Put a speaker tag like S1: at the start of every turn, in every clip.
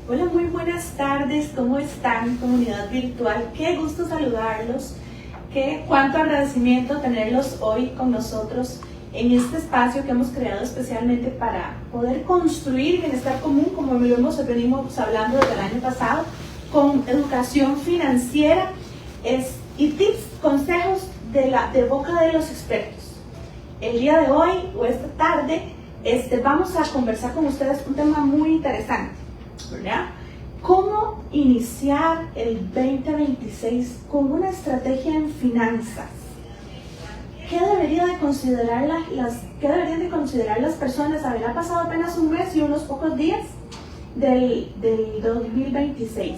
S1: Hola, muy buenas tardes, ¿cómo están, comunidad virtual? Qué gusto saludarlos, cuánto agradecimiento tenerlos hoy con nosotros en este espacio que hemos creado especialmente para poder construir bienestar común, como lo venimos hablando desde el año pasado, con educación financiera y tips, consejos de boca de los expertos. El día de hoy o esta tarde vamos a conversar con ustedes un tema muy interesante, ¿verdad? ¿Cómo iniciar el 2026 con una estrategia en finanzas? ¿Qué deberían de considerar las personas? Habrá pasado apenas un mes y unos pocos días del 2026.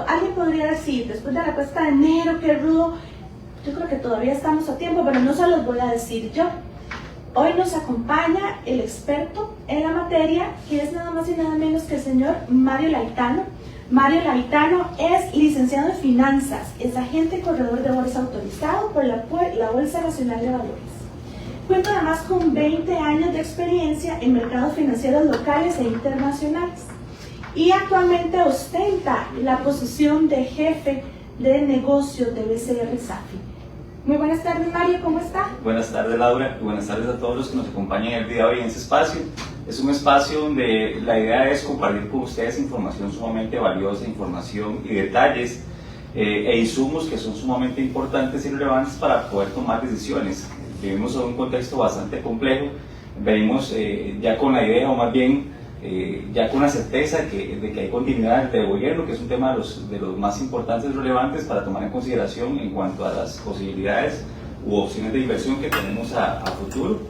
S1: Alguien podría decir, después de la cuesta de enero, qué rudo. Yo creo que todavía estamos a tiempo, pero no se los voy a decir yo. Hoy nos acompaña el experto en la materia, que es nada más y nada menos que el señor Mario Laitano. Mario Laitano es licenciado en finanzas, es agente corredor de bolsa autorizado por la Bolsa Nacional de Valores. Cuenta además con 20 años de experiencia en mercados financieros locales e internacionales y actualmente ostenta la posición de jefe de negocios de BCR Safi. Muy buenas tardes, Mario, ¿cómo está?
S2: Buenas tardes, Laura, y buenas tardes a todos los que nos acompañan el día de hoy en este espacio. Es un espacio donde la idea es compartir con ustedes información sumamente valiosa, información y detalles e insumos que son sumamente importantes y relevantes para poder tomar decisiones. Vivimos en un contexto bastante complejo, venimos ya con la idea, o más bien ya con la certeza de que hay continuidad del gobierno, que es un tema de los más importantes y relevantes para tomar en consideración en cuanto a las posibilidades u opciones de inversión que tenemos a futuro,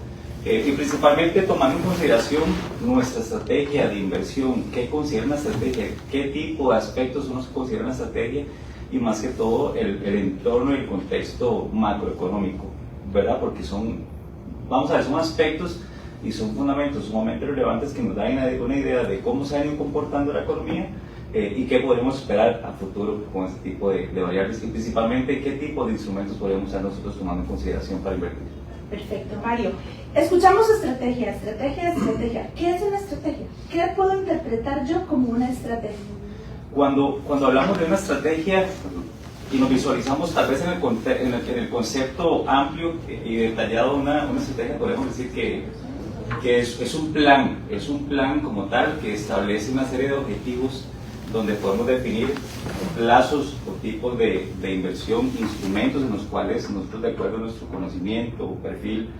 S2: y principalmente tomando en consideración nuestra estrategia de inversión, qué considera una estrategia, qué tipo de aspectos son los que consideran una estrategia y más que todo el entorno y el contexto macroeconómico, ¿verdad? Porque son aspectos y son fundamentos sumamente relevantes que nos dan una idea de cómo se ha ido comportando la economía y qué podemos esperar a futuro con este tipo de variables y principalmente qué tipo de instrumentos podemos estar nosotros tomando en consideración para invertir.
S1: Perfecto, Mario. Escuchamos estrategia. ¿Qué es una estrategia? ¿Qué puedo interpretar yo como una estrategia?
S2: Cuando hablamos de una estrategia y nos visualizamos tal vez en el concepto amplio y detallado de una estrategia, podemos decir que es un plan como tal que establece una serie de objetivos donde podemos definir plazos o tipos de inversión, instrumentos en los cuales nosotros, de acuerdo a nuestro conocimiento o perfil,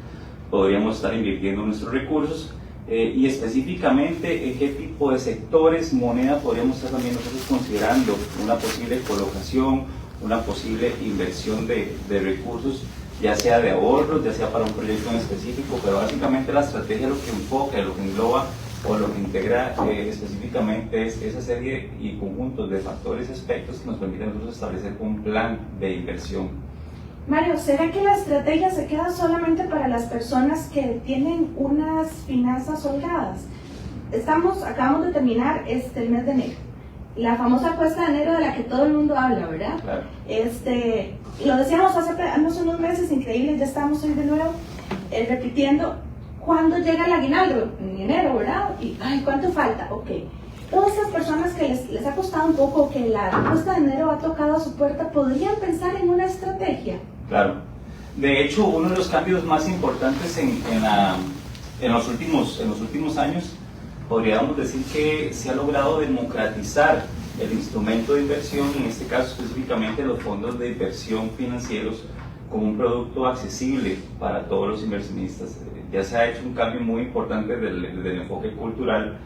S2: podríamos estar invirtiendo nuestros recursos y específicamente en qué tipo de sectores, moneda podríamos estar también nosotros considerando una posible colocación, una posible inversión de recursos, ya sea de ahorros, ya sea para un proyecto en específico, pero básicamente la estrategia lo que enfoca, lo que engloba o lo que integra específicamente es esa serie y conjuntos de factores y aspectos que nos permiten a nosotros establecer un plan de inversión.
S1: Mario, ¿será que la estrategia se queda solamente para las personas que tienen unas finanzas holgadas? Acabamos de terminar el mes de enero, la famosa cuesta de enero de la que todo el mundo habla, ¿verdad?
S2: Claro.
S1: Lo decíamos hace unos meses increíbles, ya estamos hoy de nuevo repitiendo. ¿Cuándo llega el aguinaldo? En enero, ¿verdad? Y, ¿cuánto falta? Ok. Todas esas personas que les ha costado un poco, que la cuesta de enero ha tocado a su puerta, ¿podrían pensar en una estrategia?
S2: Claro. De hecho, uno de los cambios más importantes en los últimos años, podríamos decir que se ha logrado democratizar el instrumento de inversión, en este caso específicamente los fondos de inversión financieros, como un producto accesible para todos los inversionistas. Ya se ha hecho un cambio muy importante desde el enfoque cultural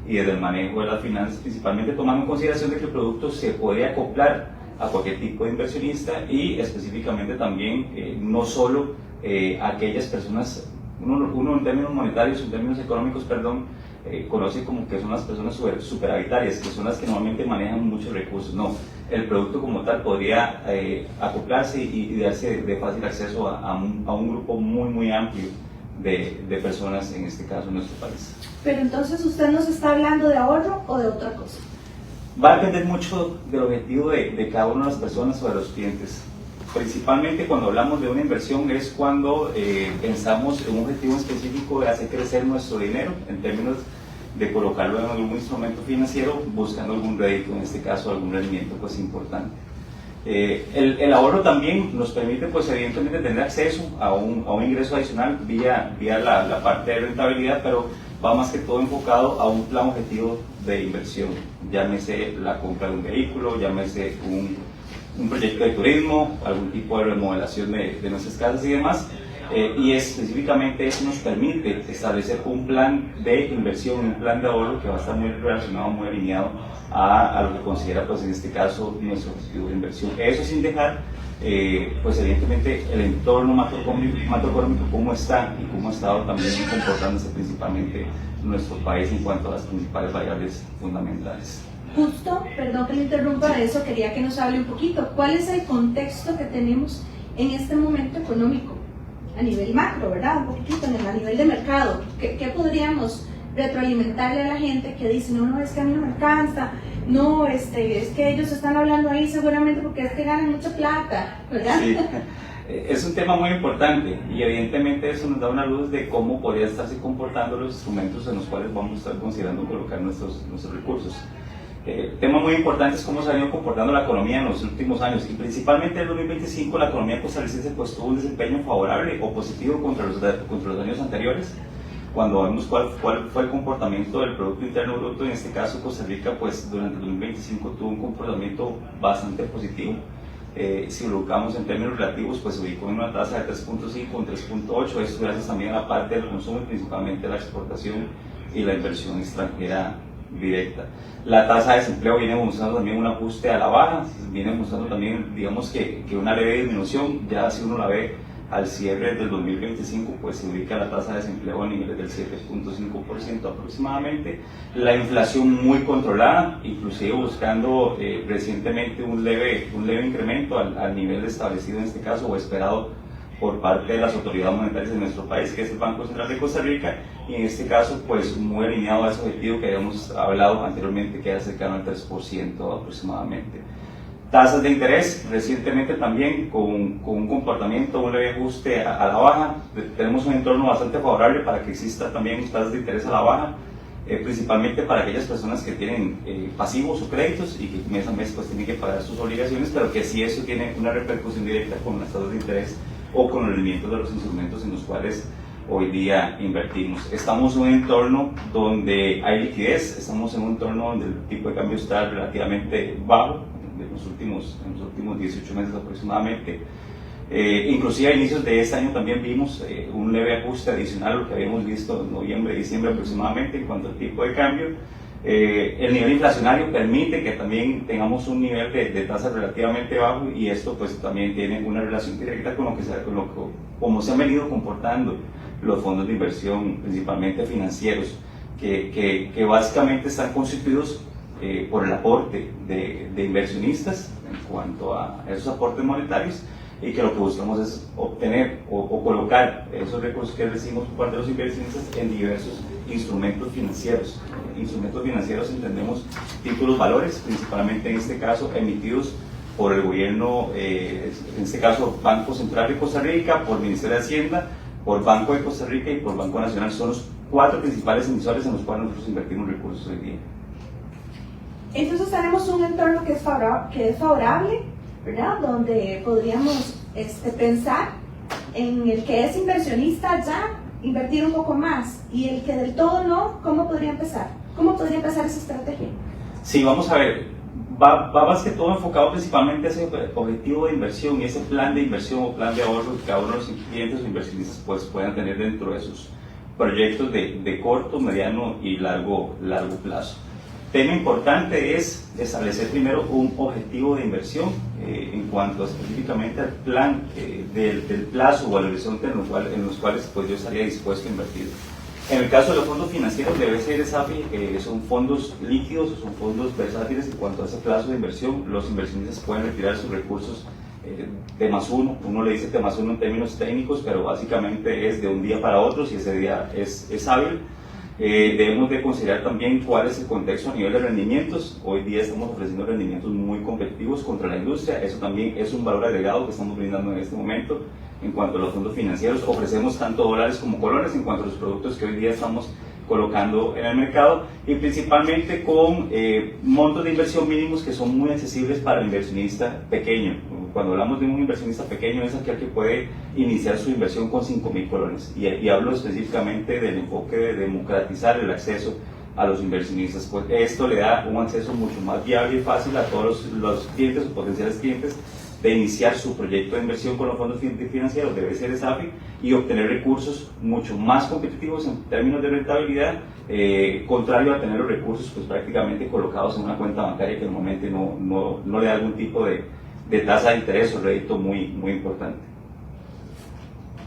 S2: y desde el manejo de las finanzas, principalmente tomando en consideración de que el producto se puede acoplar a cualquier tipo de inversionista y específicamente también no solo aquellas personas, uno en términos monetarios, en términos económicos, conoce como que son las personas superavitarias, que son las que normalmente manejan muchos recursos. No, el producto como tal podría acoplarse y darse de fácil acceso a un grupo muy amplio de personas, en este caso en nuestro país.
S1: Pero entonces, ¿usted nos está hablando de ahorro o de otra cosa?
S2: Va a depender mucho del objetivo de cada una de las personas o de los clientes. Principalmente cuando hablamos de una inversión es cuando pensamos en un objetivo específico de hacer crecer nuestro dinero en términos de colocarlo en algún instrumento financiero buscando algún rédito, en este caso algún rendimiento pues importante. El ahorro también nos permite pues evidentemente tener acceso a un ingreso adicional vía la parte de rentabilidad, pero va más que todo enfocado a un plan objetivo de inversión, llámese la compra de un vehículo, llámese un proyecto de turismo, algún tipo de remodelación de nuestras casas y demás. Y específicamente eso nos permite establecer un plan de inversión, un plan de ahorro que va a estar muy relacionado, muy alineado a lo que considera pues en este caso nuestro objetivo de inversión. Eso sin dejar pues evidentemente el entorno macroeconómico cómo está y cómo ha estado también comportándose principalmente nuestro país en cuanto a las principales variables fundamentales.
S1: Justo, perdón que le interrumpa, de eso quería que nos hable un poquito. ¿Cuál es el contexto que tenemos en este momento económico? A nivel macro, ¿verdad? Un poquitito a nivel de mercado. ¿Qué podríamos retroalimentarle a la gente que dice, no, es que a mí no me alcanza, no, es que ellos están hablando ahí seguramente porque es que ganan mucha plata, ¿verdad?
S2: Sí, es un tema muy importante y evidentemente eso nos da una luz de cómo podría estarse comportando los instrumentos en los cuales vamos a estar considerando colocar nuestros recursos. Tema muy importante es cómo se ha venido comportando la economía en los últimos años y principalmente en el 2025 la economía costarricense pues tuvo un desempeño favorable o positivo contra los años anteriores. Cuando vemos cuál fue el comportamiento del Producto Interno Bruto, en este caso Costa Rica pues durante el 2025 tuvo un comportamiento bastante positivo. Si lo ubicamos en términos relativos pues se ubicó en una tasa de 3.5, un 3.8, esto gracias también a la parte del consumo y principalmente la exportación y la inversión extranjera directa. La tasa de desempleo viene mostrando también un ajuste a la baja, viene mostrando también, digamos que una leve disminución, ya si uno la ve al cierre del 2025, pues se ubica la tasa de desempleo a niveles del 7.5% aproximadamente, la inflación muy controlada, inclusive buscando recientemente un leve incremento al nivel establecido en este caso o esperado por parte de las autoridades monetarias de nuestro país, que es el Banco Central de Costa Rica, y en este caso pues muy alineado a ese objetivo que habíamos hablado anteriormente, que era cercano al 3% aproximadamente. Tasas de interés, recientemente también con un comportamiento, un leve ajuste a la baja, tenemos un entorno bastante favorable para que exista también tasas de interés a la baja, principalmente para aquellas personas que tienen pasivos o créditos y que mes a mes pues tienen que pagar sus obligaciones, pero que sí eso tiene una repercusión directa con las tasas de interés o con el rendimiento de los instrumentos en los cuales hoy día invertimos. Estamos en un entorno donde hay liquidez, estamos en un entorno donde el tipo de cambio está relativamente bajo, en los últimos 18 meses aproximadamente. Inclusive a inicios de este año también vimos un leve ajuste adicional a lo que habíamos visto en noviembre y diciembre aproximadamente en cuanto al tipo de cambio. El nivel inflacionario permite que también tengamos un nivel de tasa relativamente bajo y esto pues también tiene una relación directa con cómo se han venido comportando los fondos de inversión, principalmente financieros, que básicamente están constituidos por el aporte de inversionistas en cuanto a esos aportes monetarios y que lo que buscamos es obtener o colocar esos recursos que recibimos por parte de los inversionistas en diversos instrumentos financieros. Instrumentos financieros entendemos títulos valores, principalmente en este caso emitidos por el gobierno, en este caso Banco Central de Costa Rica, por Ministerio de Hacienda, por Banco de Costa Rica y por Banco Nacional. Son los 4 principales emisores en los cuales nosotros invertimos recursos hoy día.
S1: Entonces tenemos un entorno que es favorable, ¿verdad? Donde podríamos pensar en el que es inversionista ya invertir un poco más y el que del todo no, ¿cómo podría empezar? ¿Cómo podría empezar esa estrategia?
S2: Sí, vamos a ver, va más que todo enfocado principalmente a ese objetivo de inversión y ese plan de inversión o plan de ahorro que cada uno de los clientes o inversionistas pues puedan tener dentro de sus proyectos de corto, mediano y largo plazo. Tema importante es establecer primero un objetivo de inversión en cuanto específicamente al plan del plazo o al horizonte en los cuales pues, yo estaría dispuesto a invertir. En el caso de los fondos financieros debe ser son fondos líquidos, son fondos versátiles en cuanto a ese plazo de inversión. Los inversionistas pueden retirar sus recursos T+1, uno le dice T+1 en términos técnicos, pero básicamente es de un día para otro si ese día es hábil. Debemos de considerar también cuál es el contexto a nivel de rendimientos. Hoy día estamos ofreciendo rendimientos muy competitivos contra la industria, eso también es un valor agregado que estamos brindando en este momento. En cuanto a los fondos financieros, ofrecemos tanto dólares como colones en cuanto a los productos que hoy día estamos colocando en el mercado, y principalmente con montos de inversión mínimos que son muy accesibles para el inversionista pequeño. Cuando hablamos de un inversionista pequeño, es aquel que puede iniciar su inversión con 5.000 colones, y hablo específicamente del enfoque de democratizar el acceso a los inversionistas, pues esto le da un acceso mucho más viable y fácil a todos los clientes o potenciales clientes de iniciar su proyecto de inversión con los fondos financieros de BCR SAFI y obtener recursos mucho más competitivos en términos de rentabilidad, contrario a tener los recursos pues prácticamente colocados en una cuenta bancaria que normalmente no le da algún tipo de tasa de interés o rédito muy importante.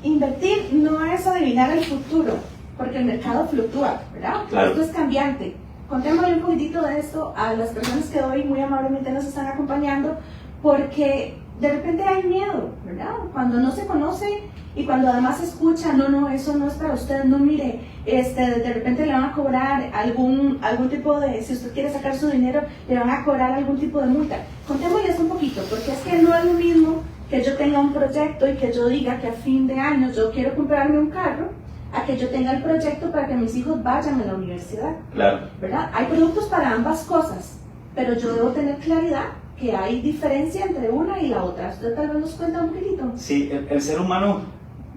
S1: Invertir no es adivinar el futuro, porque el mercado fluctúa, ¿verdad?
S2: Claro.
S1: Esto es cambiante. Contémosle un poquitito de esto a las personas que hoy muy amablemente nos están acompañando, porque de repente hay miedo, ¿verdad? Cuando no se conoce y cuando además se escucha, no, eso no es para usted, no, mire, de repente le van a cobrar algún tipo de, si usted quiere sacar su dinero, le van a cobrar algún tipo de multa. Contémosles un poquito, porque es que no es lo mismo que yo tenga un proyecto y que yo diga que a fin de año yo quiero comprarme un carro, a que yo tenga el proyecto para que mis hijos vayan a la universidad.
S2: Claro.
S1: ¿Verdad? Hay productos para ambas cosas, pero yo debo tener claridad que hay diferencia entre una y la otra. ¿Usted tal vez nos cuenta un poquitito?
S2: Sí, el ser humano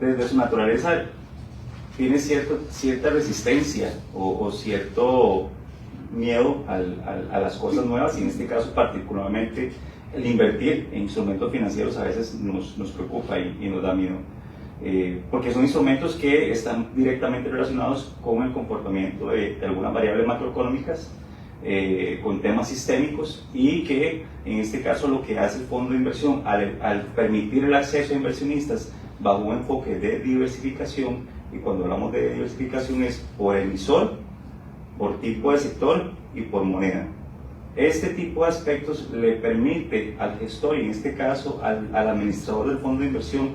S2: desde su naturaleza tiene cierta resistencia o cierto miedo a las cosas nuevas, y en este caso particularmente el invertir en instrumentos financieros a veces nos preocupa y nos da miedo. Porque son instrumentos que están directamente relacionados con el comportamiento de algunas variables macroeconómicas, con temas sistémicos, y que en este caso lo que hace el fondo de inversión al permitir el acceso a inversionistas bajo un enfoque de diversificación, y cuando hablamos de diversificación es por emisor, por tipo de sector y por moneda. Este tipo de aspectos le permite al gestor, y en este caso al administrador del fondo de inversión,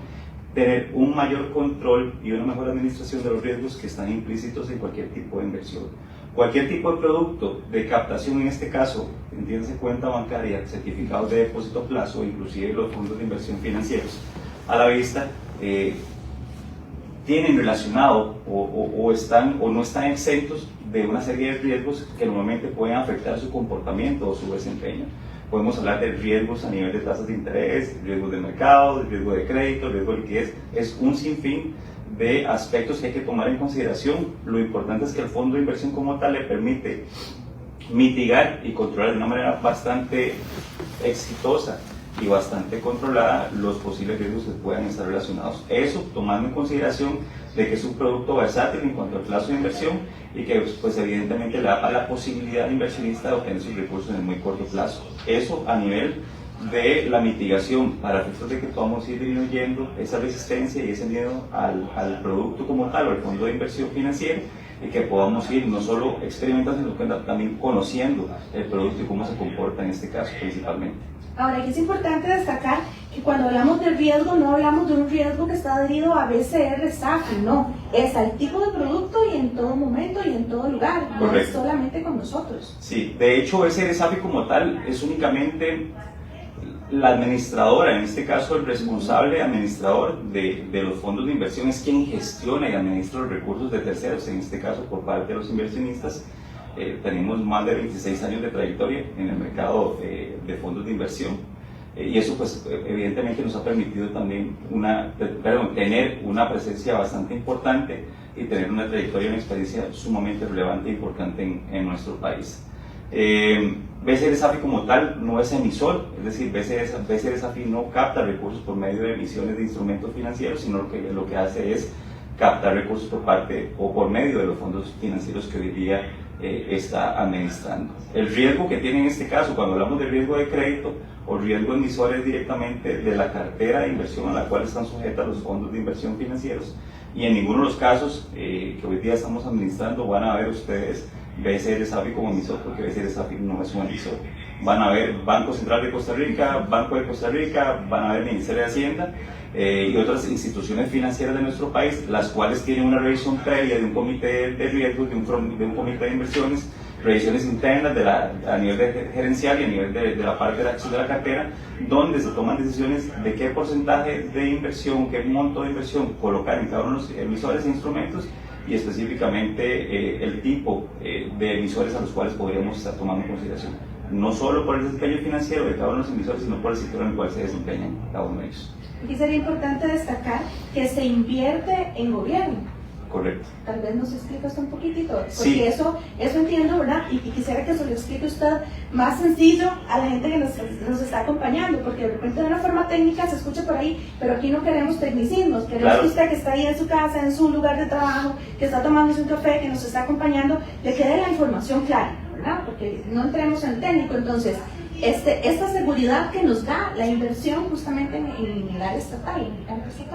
S2: tener un mayor control y una mejor administración de los riesgos que están implícitos en cualquier tipo de inversión. Cualquier tipo de producto de captación, en este caso, entiéndase cuenta bancaria, certificados de depósito a plazo, inclusive los fondos de inversión financieros a la vista, tienen relacionado o no están exentos de una serie de riesgos que normalmente pueden afectar su comportamiento o su desempeño. Podemos hablar de riesgos a nivel de tasas de interés, riesgos de mercado, riesgo de crédito, riesgo de liquidez. Es un sinfín de aspectos que hay que tomar en consideración. Lo importante es que el fondo de inversión como tal le permite mitigar y controlar de una manera bastante exitosa y bastante controlada los posibles riesgos que puedan estar relacionados. Eso tomando en consideración de que es un producto versátil en cuanto al plazo de inversión, y que pues evidentemente le da la posibilidad al inversionista de obtener sus recursos en el muy corto plazo. Eso a nivel de la mitigación, para efectos de que podamos ir disminuyendo esa resistencia y ese miedo al producto como tal o al fondo de inversión financiera, y que podamos ir no solo experimentando, sino también conociendo el producto y cómo se comporta en este caso principalmente.
S1: Ahora, aquí es importante destacar que cuando hablamos de riesgo, no hablamos de un riesgo que está adherido a BCR SAFI, no, es al tipo de producto y en todo momento y en todo lugar, no
S2: Correcto.
S1: es solamente con nosotros.
S2: Sí, de hecho BCR SAFI como tal es únicamente la administradora, en este caso el responsable administrador de los fondos de inversión es quien gestiona y administra los recursos de terceros, en este caso por parte de los inversionistas. Tenemos más de 26 años de trayectoria en el mercado de fondos de inversión, y eso pues evidentemente nos ha permitido también tener una presencia bastante importante y tener una trayectoria y una experiencia sumamente relevante e importante en nuestro país. BCR SAFI como tal no es emisor, es decir, BCR SAFI no capta recursos por medio de emisiones de instrumentos financieros, sino lo que hace es captar recursos por parte o por medio de los fondos financieros que hoy día está administrando. El riesgo que tiene en este caso, cuando hablamos de riesgo de crédito o riesgo emisor, es directamente de la cartera de inversión a la cual están sujetas los fondos de inversión financieros, y en ninguno de los casos que hoy día estamos administrando van a ver ustedes BCR SAFI como emisor, porque BCR SAFI no es un emisor. Van a ver Banco Central de Costa Rica, Banco de Costa Rica, van a ver Ministerio de Hacienda y otras instituciones financieras de nuestro país, las cuales tienen una revisión previa de un comité de riesgos, de un comité de inversiones, revisiones internas a nivel gerencial y a nivel de la parte de la acción de la cartera, donde se toman decisiones de qué porcentaje de inversión, qué monto de inversión colocar en cada uno de los emisores e instrumentos, y específicamente el tipo de emisores a los cuales podríamos estar tomando en consideración, no solo por el desempeño financiero de cada uno de los emisores, sino por el sector en el cual se desempeñan cada uno de ellos.
S1: Aquí sería importante destacar que se invierte en gobierno.
S2: Correcto.
S1: Tal vez nos explica usted un poquitito, porque
S2: sí.
S1: eso entiendo, ¿verdad? Y quisiera que se lo explique usted más sencillo a la gente que nos está acompañando, porque de repente de una forma técnica se escucha por ahí, pero aquí no queremos tecnicismos, queremos que usted que está ahí en su casa, en su lugar de trabajo, que está tomándose un café, que nos está acompañando, le quede la información clara, ¿verdad? Porque no entremos en técnico. Entonces, esta seguridad que nos da la inversión justamente en el área estatal,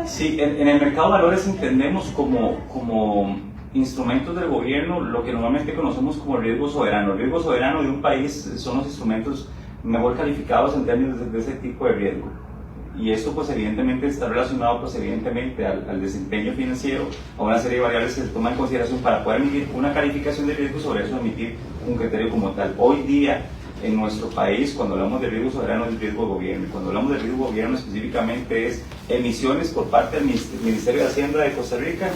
S2: Sí, en el mercado de valores entendemos como instrumentos del gobierno lo que normalmente conocemos como riesgo soberano. El riesgo soberano de un país son los instrumentos mejor calificados en términos de ese tipo de riesgo. Y esto pues evidentemente está relacionado pues evidentemente al desempeño financiero, a una serie de variables que se toman en consideración para poder emitir una calificación de riesgo, sobre eso emitir un criterio como tal. Hoy día en nuestro país, cuando hablamos de riesgo soberano, es riesgo de gobierno. Y cuando hablamos de riesgo de gobierno específicamente es emisiones por parte del Ministerio de Hacienda de Costa Rica,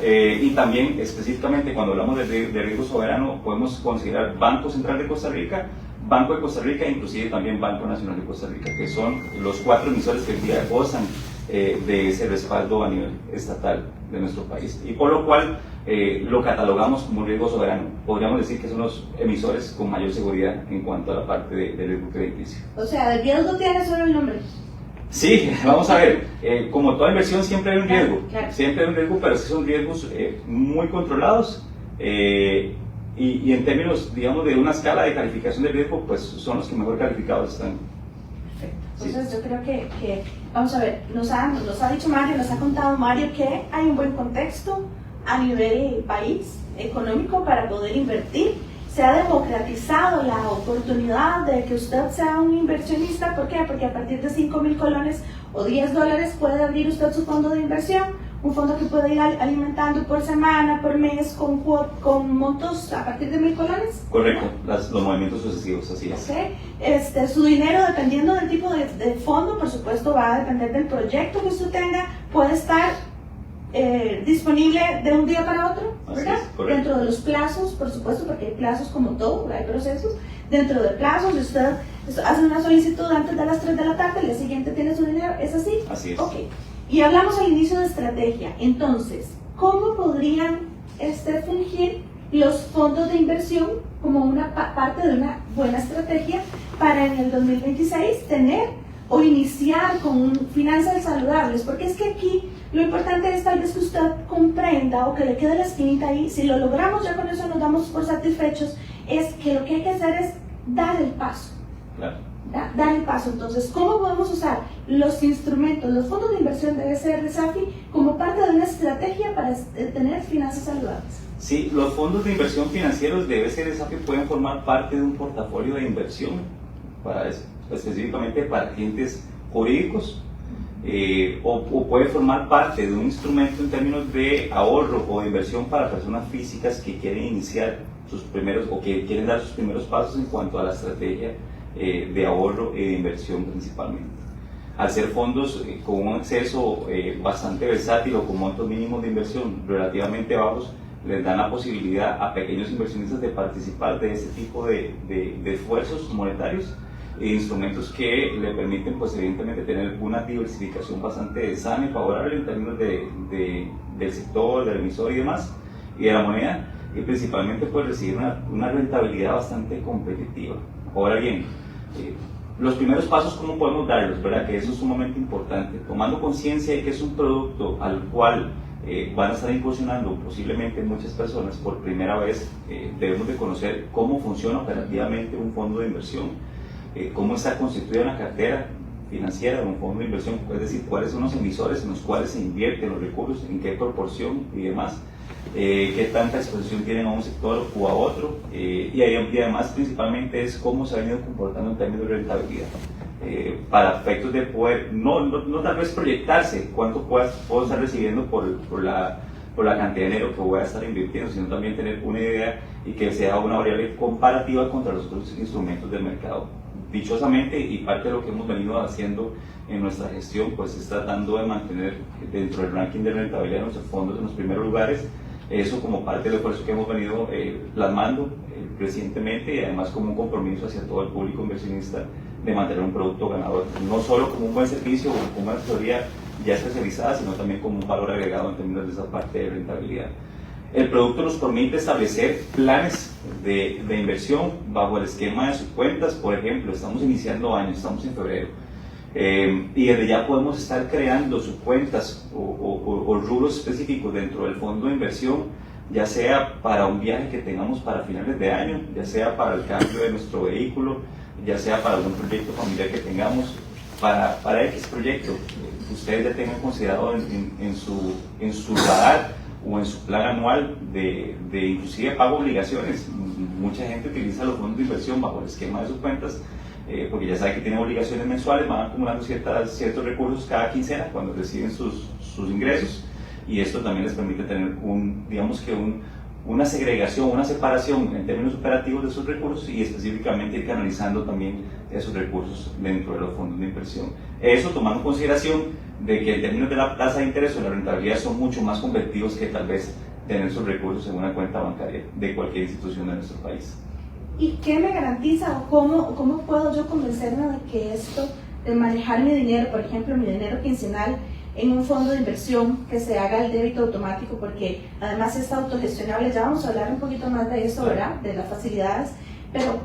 S2: y también específicamente cuando hablamos de riesgo soberano podemos considerar Banco Central de Costa Rica, Banco de Costa Rica e inclusive también Banco Nacional de Costa Rica, que son los 4 emisores que hoy día gozan de ese respaldo a nivel estatal de nuestro país, y por lo cual lo catalogamos como un riesgo soberano. Podríamos decir que son los emisores con mayor seguridad en cuanto a la parte de riesgo crediticio.
S1: O sea, el riesgo tiene solo el nombre.
S2: Sí, vamos a ver, como toda inversión siempre hay un riesgo,
S1: claro.
S2: Siempre hay un riesgo, pero sí son riesgos muy controlados, y en términos, digamos, de una escala de calificación de riesgo, pues son los que mejor calificados están.
S1: Perfecto. Entonces yo creo que vamos a ver, nos ha dicho Mario, nos ha contado Mario que hay un buen contexto a nivel país económico para poder invertir. Se ha democratizado la oportunidad de que usted sea un inversionista. ¿Por qué? Porque a partir de 5.000 colones o $10 puede abrir usted su fondo de inversión, un fondo que puede ir alimentando por semana, por mes, con montos a partir de 1.000 colones.
S2: Correcto, los movimientos sucesivos, así es.
S1: Okay. Su dinero, dependiendo del tipo de fondo, por supuesto va a depender del proyecto que usted tenga, puede estar disponible de un día para otro, ¿verdad? Dentro de los plazos, por supuesto, porque hay plazos como todo, hay procesos. Dentro de plazos, usted hace una solicitud antes de las 3 de la tarde, el día siguiente tiene su dinero, ¿es así?
S2: Así es.
S1: Okay. Y hablamos al inicio de estrategia. Entonces, ¿cómo podrían fungir los fondos de inversión como una parte de una buena estrategia para en el 2026 tener o iniciar con finanzas saludables? Porque es que aquí lo importante es tal vez que usted comprenda o que le quede la esquinita ahí. Si lo logramos, ya con eso nos damos por satisfechos. Es que lo que hay que hacer es dar el paso.
S2: Claro.
S1: Dar el paso. Entonces, ¿cómo podemos usar los instrumentos, los fondos de inversión de BCR SAFI como parte de una estrategia para tener finanzas saludables?
S2: Sí, los fondos de inversión financieros de BCR SAFI pueden formar parte de un portafolio de inversión específicamente para clientes jurídicos, o puede formar parte de un instrumento en términos de ahorro o de inversión para personas físicas que quieren iniciar sus primeros o que quieren dar sus primeros pasos en cuanto a la estrategia de ahorro y de inversión principalmente. Al ser fondos con un acceso bastante versátil o con montos mínimos de inversión relativamente bajos, les dan la posibilidad a pequeños inversionistas de participar de este tipo de esfuerzos monetarios e instrumentos que le permiten pues evidentemente tener una diversificación bastante sana y favorable en términos del sector, del emisor y demás, y de la moneda, y principalmente pues recibir una rentabilidad bastante competitiva. Ahora bien, los primeros pasos, ¿cómo podemos darlos? ¿Verdad? Que eso es sumamente importante, tomando conciencia de que es un producto al cual van a estar incursionando posiblemente muchas personas por primera vez. Debemos de conocer cómo funciona operativamente un fondo de inversión, cómo está constituida una cartera financiera de un fondo de inversión, es decir, cuáles son los emisores en los cuales se invierten los recursos, en qué proporción y demás, qué tanta exposición tienen a un sector o a otro, y además principalmente es cómo se ha venido comportando en términos de rentabilidad, para efectos de poder, no tal vez proyectarse cuánto puedo estar recibiendo por la cantidad de dinero que voy a estar invirtiendo, sino también tener una idea y que sea una variable comparativa contra los otros instrumentos del mercado. Dichosamente, y parte de lo que hemos venido haciendo en nuestra gestión, pues es tratando de mantener dentro del ranking de rentabilidad de nuestros fondos en los primeros lugares, Eso como parte del esfuerzo que hemos venido plasmando recientemente, y además como un compromiso hacia todo el público inversionista de mantener un producto ganador, no solo como un buen servicio o como una asesoría ya especializada, sino también como un valor agregado en términos de esa parte de rentabilidad. El producto nos permite establecer planes de inversión bajo el esquema de sus cuentas. Por ejemplo, estamos iniciando año, estamos en febrero, y desde ya podemos estar creando subcuentas o rubros específicos dentro del fondo de inversión, ya sea para un viaje que tengamos para finales de año, ya sea para el cambio de nuestro vehículo, ya sea para algún proyecto familiar que tengamos, para X proyecto que ustedes ya tengan considerado en su radar o en su plan anual de inclusive pago obligaciones. Mucha gente utiliza los fondos de inversión bajo el esquema de sus cuentas, porque ya sabe que tienen obligaciones mensuales, van acumulando ciertos recursos cada quincena cuando reciben sus ingresos, y esto también les permite tener una segregación, una separación en términos operativos de sus recursos, y específicamente ir canalizando también esos recursos dentro de los fondos de inversión. Eso tomando en consideración de que en términos de la tasa de interés o la rentabilidad son mucho más competitivos que tal vez tener sus recursos en una cuenta bancaria de cualquier institución de nuestro país.
S1: ¿Y qué me garantiza o cómo puedo yo convencerme de que esto, de manejar mi dinero, por ejemplo, mi dinero quincenal, en un fondo de inversión, que se haga el débito automático, porque además es autogestionable? Ya vamos a hablar un poquito más de eso, ¿verdad? De las facilidades, pero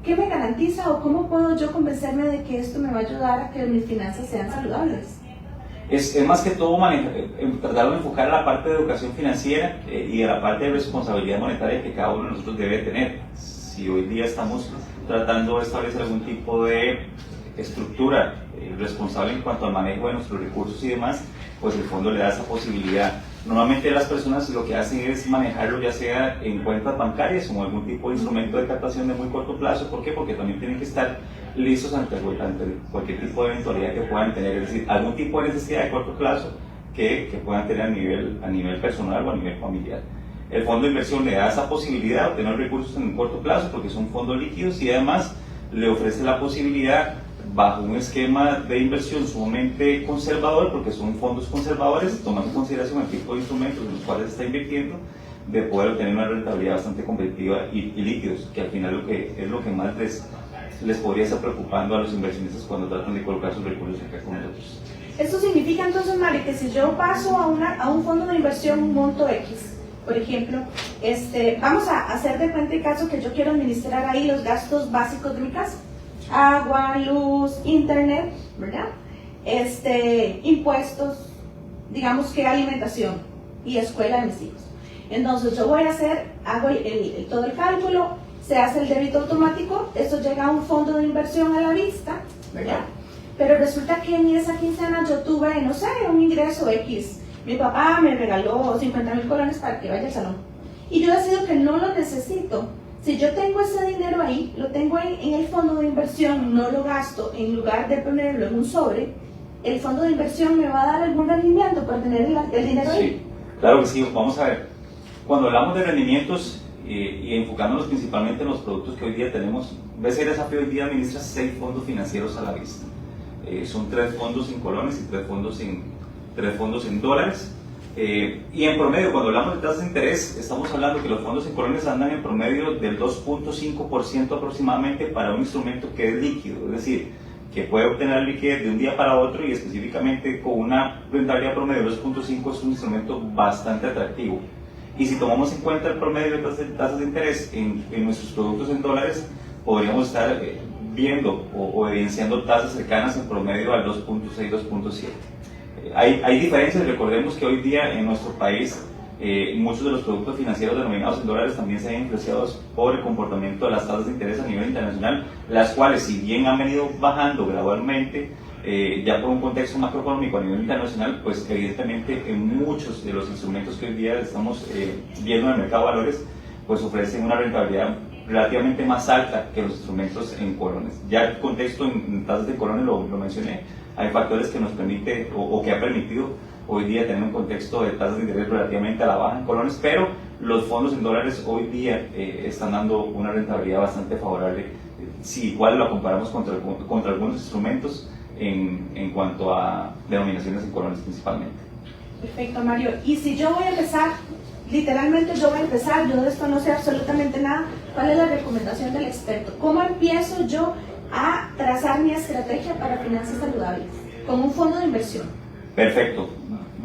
S1: ¿qué me garantiza o cómo puedo yo convencerme de que esto me va a ayudar a que mis finanzas sean saludables?
S2: Es más que todo tratar de enfocar a la parte de educación financiera y a la parte de responsabilidad monetaria que cada uno de nosotros debe tener. Si hoy día estamos tratando de establecer algún tipo de estructura responsable en cuanto al manejo de nuestros recursos y demás, pues el fondo le da esa posibilidad. Normalmente las personas lo que hacen es manejarlo ya sea en cuentas bancarias o en algún tipo de instrumento de captación de muy corto plazo. ¿Por qué? Porque también tienen que estar listos ante cualquier tipo de eventualidad que puedan tener, es decir, algún tipo de necesidad de corto plazo que puedan tener a nivel personal o a nivel familiar. El fondo de inversión le da esa posibilidad de obtener recursos en un corto plazo porque son fondos líquidos, y además le ofrece la posibilidad, bajo un esquema de inversión sumamente conservador, porque son fondos conservadores, tomando en consideración el tipo de instrumentos en los cuales se está invirtiendo, de poder obtener una rentabilidad bastante competitiva y líquidos, que al final es lo que más les podría estar preocupando a los inversionistas cuando tratan de colocar sus recursos acá con nosotros.
S1: Esto significa entonces, Mari, que si yo paso a un fondo de inversión un monto X, por ejemplo, vamos a hacer de cuenta y caso que yo quiero administrar ahí los gastos básicos de mi casa: agua, luz, internet, ¿verdad? Impuestos, digamos que alimentación y escuela de mis hijos. Entonces yo hago todo el cálculo, se hace el débito automático, eso llega a un fondo de inversión a la vista, ¿verdad? Pero resulta que en esa quincena yo tuve, no sé, un ingreso X. Mi papá me regaló 50,000 colones para que vaya al salón. Y yo decido que no lo necesito. Si yo tengo ese dinero ahí, lo tengo en el fondo de inversión, no lo gasto, en lugar de ponerlo en un sobre, el fondo de inversión me va a dar algún rendimiento por tener el dinero ahí.
S2: Sí, claro que sí. Vamos a ver. Cuando hablamos de rendimientos y enfocándonos principalmente en los productos que hoy día tenemos, BCR Desafío hoy día administra 6 fondos financieros a la vista. Son 3 fondos en colones y 3 fondos en dólares. Y en promedio, cuando hablamos de tasas de interés, estamos hablando que los fondos en colones andan en promedio del 2.5% aproximadamente para un instrumento que es líquido, es decir, que puede obtener liquidez de un día para otro, y específicamente con una rentabilidad promedio de 2.5 es un instrumento bastante atractivo. Y si tomamos en cuenta el promedio de tasas de interés en nuestros productos en dólares, podríamos estar viendo o evidenciando tasas cercanas en promedio al 2.6, 2.7. Hay diferencias. Recordemos que hoy día en nuestro país muchos de los productos financieros denominados en dólares también se ven influenciados por el comportamiento de las tasas de interés a nivel internacional, las cuales, si bien han venido bajando gradualmente, ya por un contexto macroeconómico a nivel internacional, pues evidentemente en muchos de los instrumentos que hoy día estamos viendo en el mercado de valores, pues ofrecen una rentabilidad relativamente más alta que los instrumentos en colones. Ya el contexto en tasas de colones lo mencioné. Hay factores que nos permite o que ha permitido hoy día tener un contexto de tasas de interés relativamente a la baja en colones, pero los fondos en dólares hoy día están dando una rentabilidad bastante favorable, si igual lo comparamos contra algunos instrumentos en cuanto a denominaciones en colones principalmente.
S1: Perfecto, Mario. Y si yo voy a empezar, literalmente yo voy a empezar, yo de esto no sé absolutamente nada, ¿cuál es la recomendación del experto? ¿Cómo empiezo yo a trazar mi estrategia para finanzas saludables con un fondo de inversión?
S2: Perfecto.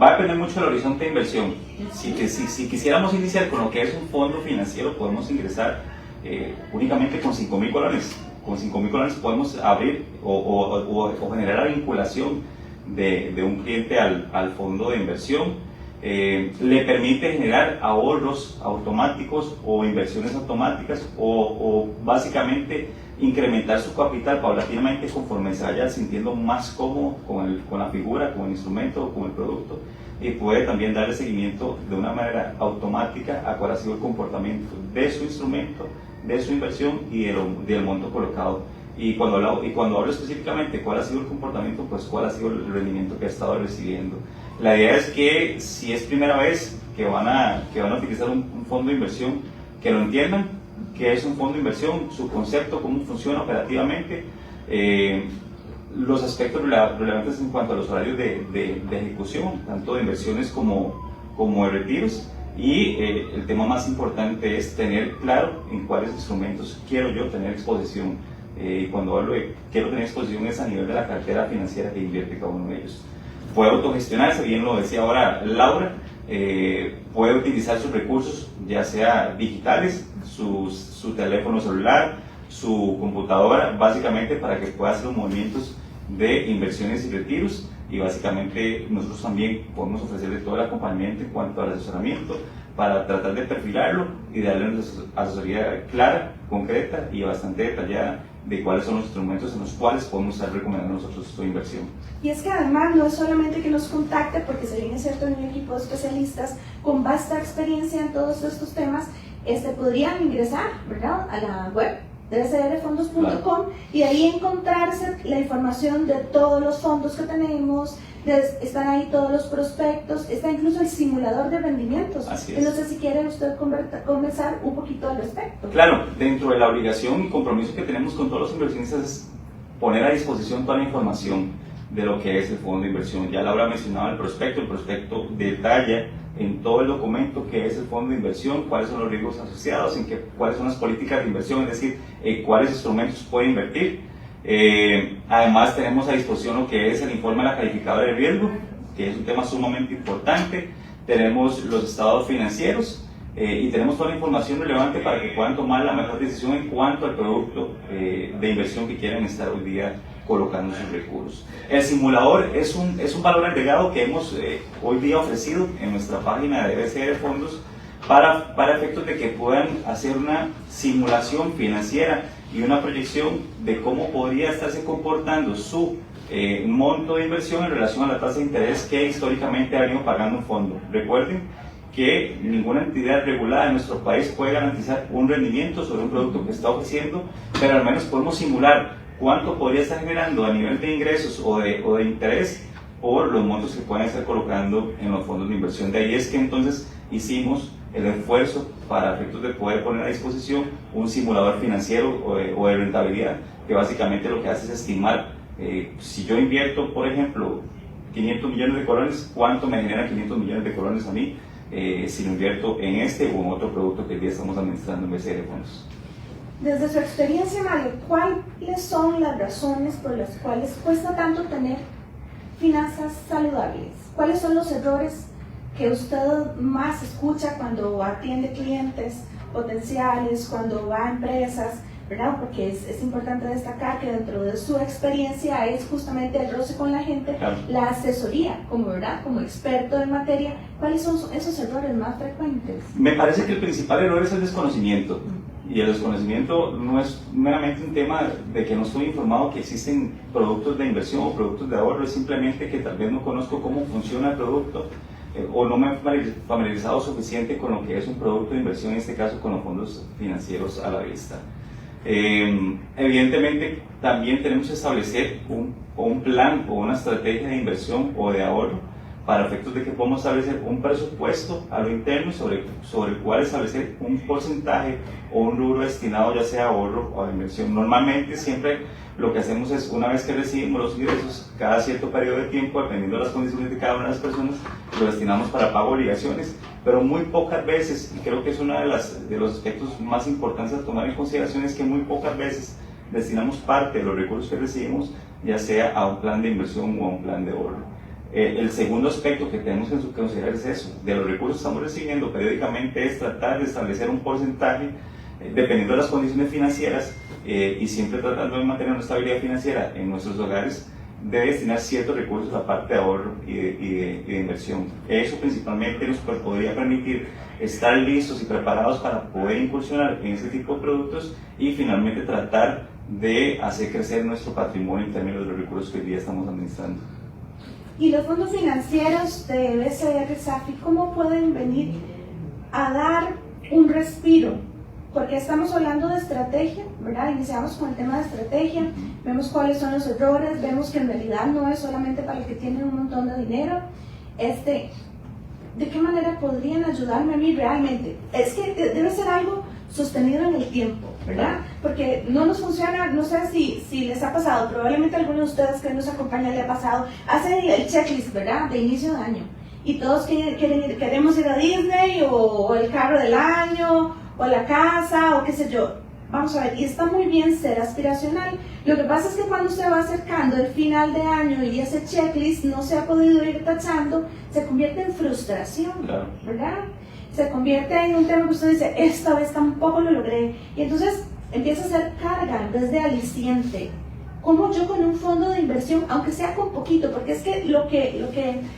S2: Va a depender mucho del horizonte de inversión. Si quisiéramos iniciar con lo que es un fondo financiero, podemos ingresar únicamente con $5,000. Con $5,000 podemos abrir o generar la vinculación de un cliente al fondo de inversión. Le permite generar ahorros automáticos o inversiones automáticas o básicamente incrementar su capital paulatinamente conforme se vaya sintiendo más cómodo con la figura, con el instrumento o con el producto, y puede también darle seguimiento de una manera automática a cuál ha sido el comportamiento de su instrumento, de su inversión y del monto colocado. Y cuando hablo específicamente cuál ha sido el comportamiento, pues cuál ha sido el rendimiento que ha estado recibiendo. La idea es que si es primera vez que van a utilizar un fondo de inversión, que lo entiendan, qué es un fondo de inversión, su concepto, cómo funciona operativamente, los aspectos relevantes en cuanto a los horarios de ejecución, tanto de inversiones como de retiros, y el tema más importante es tener claro en cuáles instrumentos quiero yo tener exposición. Cuando hablo de quiero tener exposición es a nivel de la cartera financiera que invierte cada uno de ellos. Puede autogestionarse, bien lo decía ahora Laura, puede utilizar sus recursos, ya sea digitales, su teléfono celular, su computadora, básicamente para que pueda hacer los movimientos de inversiones y retiros, y básicamente nosotros también podemos ofrecerle todo el acompañamiento en cuanto al asesoramiento para tratar de perfilarlo y darle una asesoría clara, concreta y bastante detallada de cuáles son los instrumentos en los cuales podemos estar recomendando nosotros su inversión.
S1: Y es que además no es solamente que nos contacte, porque se viene cierto en un equipo de especialistas con vasta experiencia en todos estos temas, podrían ingresar, ¿verdad?, a la web de bcrfondos.com, claro, y ahí encontrarse la información de todos los fondos que tenemos, están ahí todos los prospectos, está incluso el simulador de rendimientos.
S2: Así es.
S1: No sé si quiere usted conversar un poquito al respecto.
S2: Claro, dentro de la obligación y compromiso que tenemos con todos los inversionistas es poner a disposición toda la información de lo que es el fondo de inversión. Ya Laura mencionaba el prospecto detalla en todo el documento qué es el fondo de inversión, cuáles son los riesgos asociados, cuáles son las políticas de inversión, es decir, cuáles instrumentos puede invertir. Además tenemos a disposición lo que es el informe de la calificadora de riesgo, que es un tema sumamente importante. Tenemos los estados financieros y tenemos toda la información relevante para que puedan tomar la mejor decisión en cuanto al producto de inversión que quieran estar hoy día colocando sus recursos. El simulador es un valor agregado que hemos hoy día ofrecido en nuestra página de BCR Fondos para efectos de que puedan hacer una simulación financiera y una proyección de cómo podría estarse comportando su monto de inversión en relación a la tasa de interés que históricamente ha venido pagando un fondo. Recuerden que ninguna entidad regulada en nuestro país puede garantizar un rendimiento sobre un producto que está ofreciendo, pero al menos podemos simular cuánto podría estar generando a nivel de ingresos o de interés por los montos que pueden estar colocando en los fondos de inversión. De ahí es que entonces hicimos el esfuerzo para efectos de poder poner a disposición un simulador financiero o de rentabilidad, que básicamente lo que hace es estimar si yo invierto, por ejemplo, 500 millones de colones, ¿cuánto me genera 500 millones de colones a mí si lo invierto en este o en otro producto que hoy día estamos administrando en BCR Fondos?
S1: Desde su experiencia, Mario, ¿cuáles son las razones por las cuales cuesta tanto tener finanzas saludables? ¿Cuáles son los errores que usted más escucha cuando atiende clientes potenciales, cuando va a empresas, ¿verdad? Porque es importante destacar que dentro de su experiencia es justamente el roce con la gente, claro, la asesoría, ¿verdad? Como experto en materia. ¿Cuáles son esos errores más frecuentes?
S2: Me parece que el principal error es el desconocimiento. Y el desconocimiento no es meramente un tema de que no estoy informado que existen productos de inversión o productos de ahorro, es simplemente que tal vez no conozco cómo funciona el producto o no me he familiarizado suficiente con lo que es un producto de inversión, en este caso con los fondos financieros a la vista. Evidentemente también tenemos que establecer un plan o una estrategia de inversión o de ahorro para efectos de que podamos establecer un presupuesto a lo interno sobre el cual establecer un porcentaje o un rubro destinado ya sea a ahorro o a inversión. Normalmente siempre lo que hacemos es, una vez que recibimos los ingresos, cada cierto periodo de tiempo, dependiendo de las condiciones de cada una de las personas, lo destinamos para pago de obligaciones pero muy pocas veces, y creo que es uno de los aspectos más importantes a tomar en consideración, es que muy pocas veces destinamos parte de los recursos que recibimos, ya sea a un plan de inversión o a un plan de ahorro. El segundo aspecto que tenemos que considerar es eso, de los recursos que estamos recibiendo periódicamente, es tratar de establecer un porcentaje, dependiendo de las condiciones financieras, y siempre tratando de mantener una estabilidad financiera en nuestros hogares, de destinar ciertos recursos a parte de ahorro y de inversión. Eso principalmente nos podría permitir estar listos y preparados para poder incursionar en ese tipo de productos y finalmente tratar de hacer crecer nuestro patrimonio en términos de los recursos que hoy día estamos administrando.
S1: ¿Y los fondos financieros de BCR SAFI cómo pueden venir a dar un respiro? Porque estamos hablando de estrategia, ¿verdad? Iniciamos con el tema de estrategia, vemos cuáles son los errores, vemos que en realidad no es solamente para el que tiene un montón de dinero. ¿De qué manera podrían ayudarme a mí realmente? Es que debe ser algo sostenido en el tiempo, ¿verdad? Porque no nos funciona, no sé si les ha pasado, probablemente a algunos de ustedes que nos acompañan le ha pasado, hacen el checklist, ¿verdad? De inicio de año. Y todos queremos ir a Disney o el carro del año o la casa o qué sé yo. Vamos a ver, y está muy bien ser aspiracional. Lo que pasa es que cuando se va acercando el final de año y ese checklist no se ha podido ir tachando, se convierte en frustración, ¿verdad? Se convierte en un tema que usted dice, esta vez tampoco lo logré. Y entonces empieza a ser carga en vez de aliciente. Como yo con un fondo de inversión, aunque sea con poquito, porque es que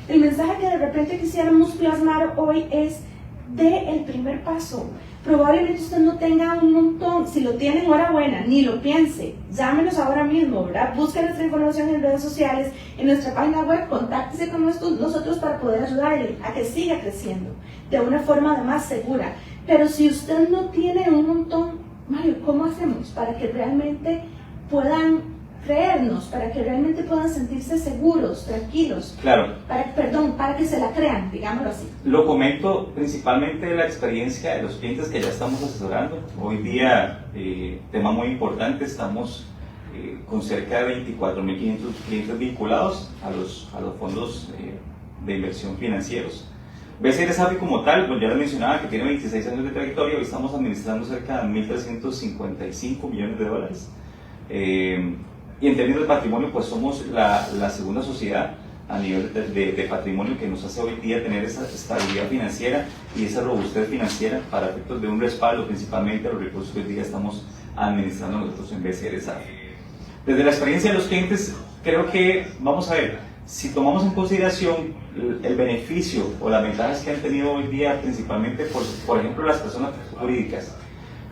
S1: el mensaje que de repente quisiéramos plasmar hoy es de el primer paso. Probablemente usted no tenga un montón, si lo tiene, enhorabuena, ni lo piense, llámenos ahora mismo, ¿verdad? Busque nuestra información en redes sociales, en nuestra página web, contáctese con nosotros para poder ayudarle a que siga creciendo de una forma además segura. Pero si usted no tiene un montón, Mario, ¿cómo hacemos para que realmente puedan creernos, para que realmente puedan sentirse seguros, tranquilos?
S2: Claro.
S1: Para que se la crean, digámoslo así.
S2: Lo comento principalmente de la experiencia de los clientes que ya estamos asesorando. Hoy día, tema muy importante, estamos con cerca de 24.500 clientes vinculados a los fondos de inversión financieros. BCR SAFI como tal, pues ya les mencionaba que tiene 26 años de trayectoria, hoy estamos administrando cerca de 1.355 millones de dólares. Y en términos de patrimonio, pues somos la segunda sociedad a nivel de patrimonio que nos hace hoy día tener esa estabilidad financiera y esa robustez financiera para efectos de un respaldo principalmente a los recursos que hoy día estamos administrando nosotros en BCR SAFI. Desde la experiencia de los clientes, creo que, vamos a ver, si tomamos en consideración el beneficio o las ventajas que han tenido hoy día, principalmente por ejemplo las personas jurídicas,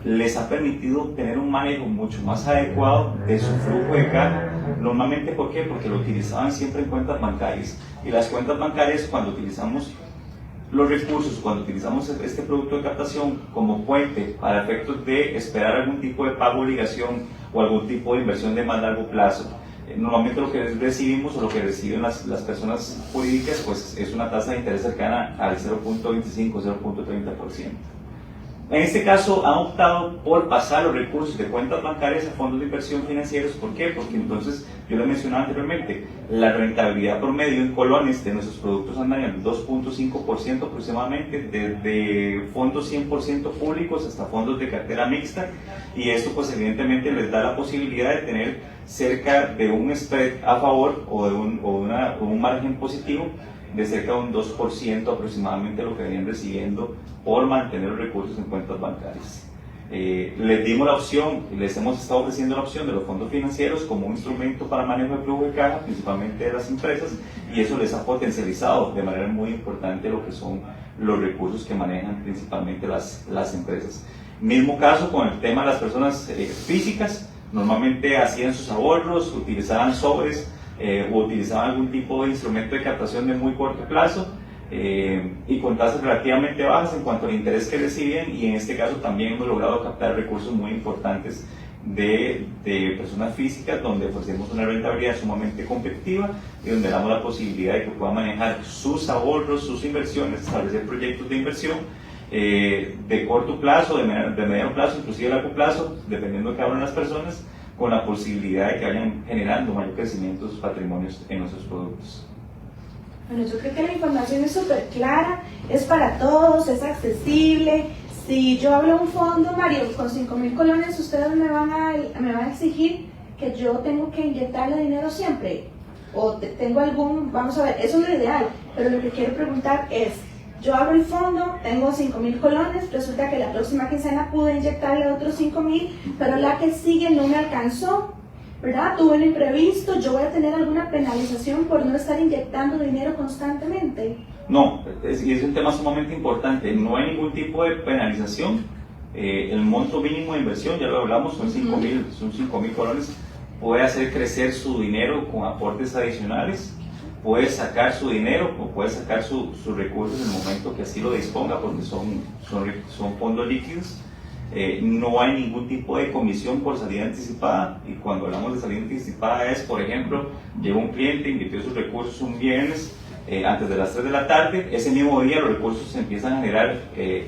S2: les ha permitido tener un manejo mucho más adecuado de su flujo de caja. Normalmente, ¿por qué? Porque lo utilizaban siempre en cuentas bancarias, y las cuentas bancarias, cuando utilizamos los recursos, cuando utilizamos este producto de captación como puente para efectos de esperar algún tipo de pago, obligación o algún tipo de inversión de más largo plazo, normalmente lo que recibimos o lo que reciben las personas jurídicas pues es una tasa de interés cercana al 0.25 o 0.30%. En este caso, han optado por pasar los recursos de cuentas bancarias a fondos de inversión financieros. ¿Por qué? Porque entonces, yo lo mencionaba anteriormente, la rentabilidad promedio en colones de nuestros productos andan en el 2.5% aproximadamente, desde fondos 100% públicos hasta fondos de cartera mixta, y esto pues evidentemente les da la posibilidad de tener cerca de un spread a favor o de un margen positivo de cerca de un 2% aproximadamente lo que venían recibiendo por mantener los recursos en cuentas bancarias. Les dimos la opción, les hemos estado ofreciendo la opción de los fondos financieros como un instrumento para manejo de flujo de caja, principalmente de las empresas, y eso les ha potencializado de manera muy importante lo que son los recursos que manejan principalmente las empresas. Mismo caso con el tema de las personas físicas, normalmente hacían sus ahorros, utilizaban sobres, o utilizaban algún tipo de instrumento de captación de muy corto plazo y con tasas relativamente bajas en cuanto al interés que recibían, y en este caso también hemos logrado captar recursos muy importantes de personas físicas donde ofrecemos una rentabilidad sumamente competitiva y donde damos la posibilidad de que puedan manejar sus ahorros, sus inversiones, establecer proyectos de inversión de corto plazo, de mediano plazo, inclusive de largo plazo, dependiendo de cada una de las personas, con la posibilidad de que vayan generando mayor crecimiento de sus patrimonios en nuestros productos.
S1: Bueno, yo creo que la información es súper clara, es para todos, es accesible. Si yo hablo de un fondo, Mario, con 5.000 colones, ustedes me van a exigir que yo tengo que inyectarle dinero siempre. O tengo algún, vamos a ver, eso es lo ideal, pero lo que quiero preguntar es, yo abro el fondo, tengo 5.000 colones, resulta que la próxima quincena pude inyectarle otros 5.000, pero la que sigue no me alcanzó, ¿verdad? Tuve un imprevisto, yo voy a tener alguna penalización por no estar inyectando dinero constantemente.
S2: No, y es un tema sumamente importante, no hay ningún tipo de penalización. El monto mínimo de inversión, ya lo hablamos, son 5.000 colones, puede hacer crecer su dinero con aportes adicionales, puede sacar su dinero o puede sacar sus recursos en el momento que así lo disponga, porque son fondos líquidos. No hay ningún tipo de comisión por salida anticipada, y cuando hablamos de salida anticipada es, por ejemplo, llegó un cliente, invirtió sus recursos un viernes antes de las 3 de la tarde, ese mismo día los recursos empiezan a generar